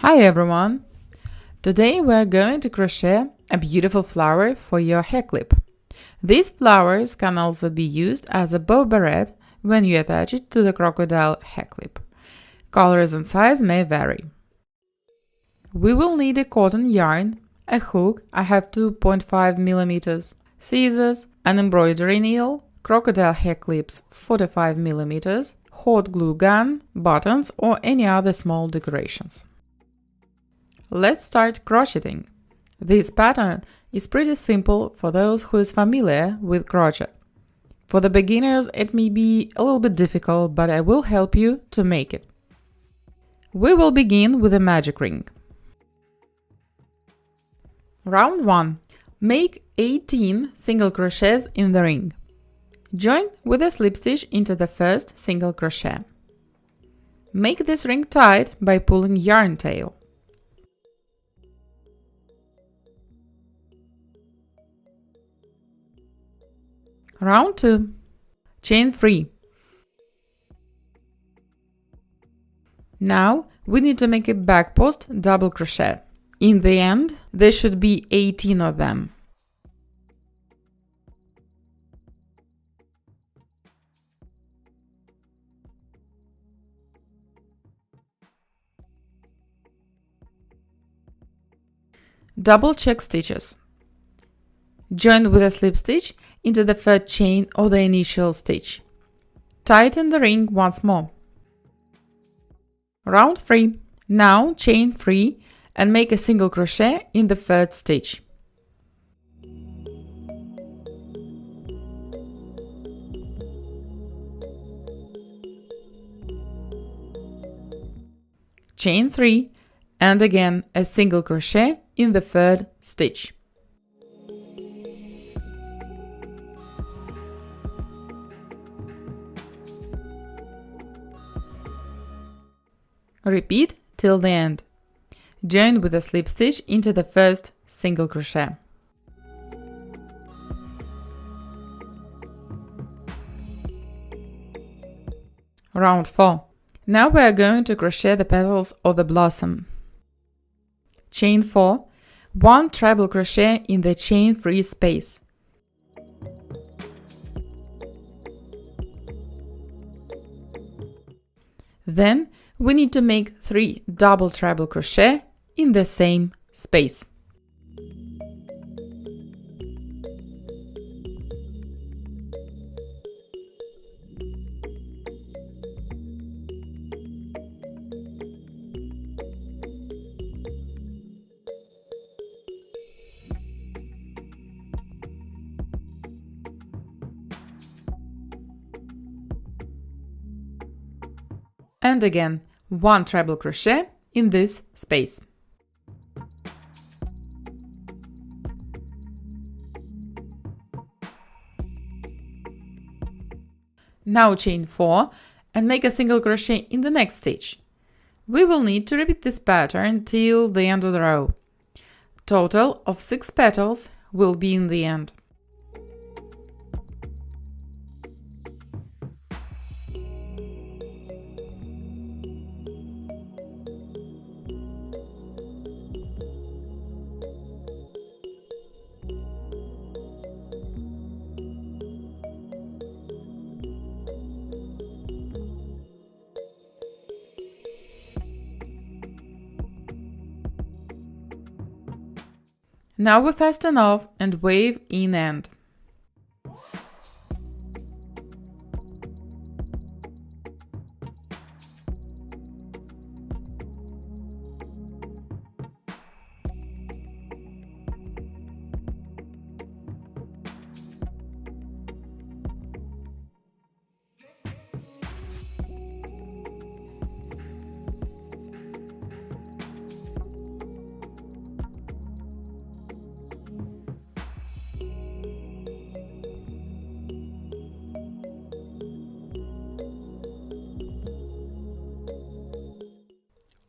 Hi everyone! Today we're going to crochet a beautiful flower for your hair clip. These flowers can also be used as a bow barrette when you attach it to the crocodile hair clip. Colors and size may vary. We will need a cotton yarn, a hook, I have 2.5 millimeters, scissors, an embroidery needle, crocodile hair clips 45 millimeters, hot glue gun, buttons or any other small decorations. Let's start crocheting. This pattern is pretty simple for those who is familiar with crochet. For the beginners it may be a little bit difficult, but I will help you to make it. We will begin with a magic ring. Round 1. Make 18 single crochets in the ring. Join with a slip stitch into the first single crochet. Make this ring tight by pulling yarn tail. Round 2. Chain 3. Now we need to make a back post double crochet. In the end, there should be 18 of them. Double check stitches. Join with a slip stitch into the third chain of the initial stitch. Tighten the ring once more. Round 3. Now chain 3 and make a single crochet in the third stitch. Chain 3 and again a single crochet in the third stitch. Repeat till the end. Join with a slip stitch into the first single crochet. Round 4. Now we are going to crochet the petals of the blossom. Chain 4, 1 treble crochet in the chain 3 space. Then we need to make 3 double treble crochet in the same space. And again, 1 treble crochet in this space. Now chain 4 and make a single crochet in the next stitch. We will need to repeat this pattern till the end of the row. Total of 6 petals will be in the end. Now we fasten off and wave in end.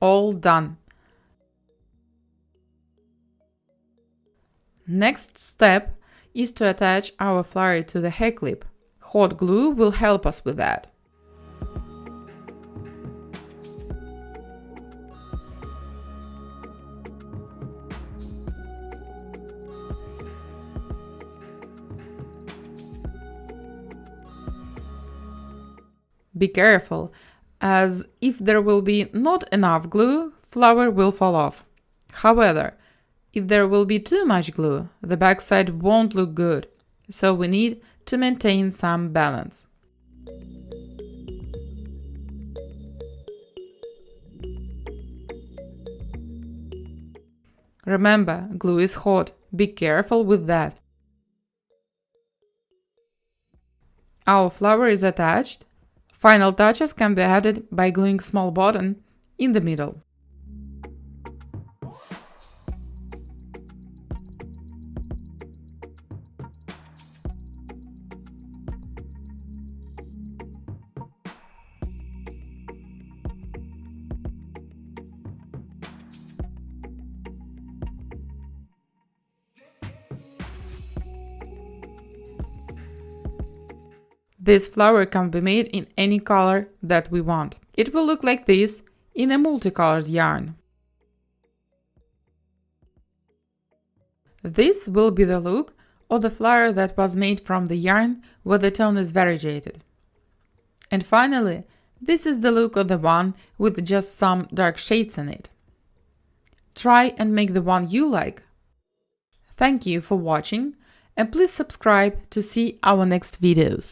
All done. Next step is to attach our flower to the hair clip. Hot glue will help us with that. be careful, as if there will be not enough glue, flower will fall off. However, if there will be too much glue, the backside won't look good, so we need to maintain some balance. Remember, glue is hot, be careful with that. Our flower is attached. Final touches can be added by gluing small button in the middle. This flower can be made in any color that we want. It will look like this in a multicolored yarn. This will be the look of the flower that was made from the yarn where the tone is variegated. And finally, this is the look of the one with just some dark shades in it. Try and make the one you like. Thank you for watching, and please subscribe to see our next videos.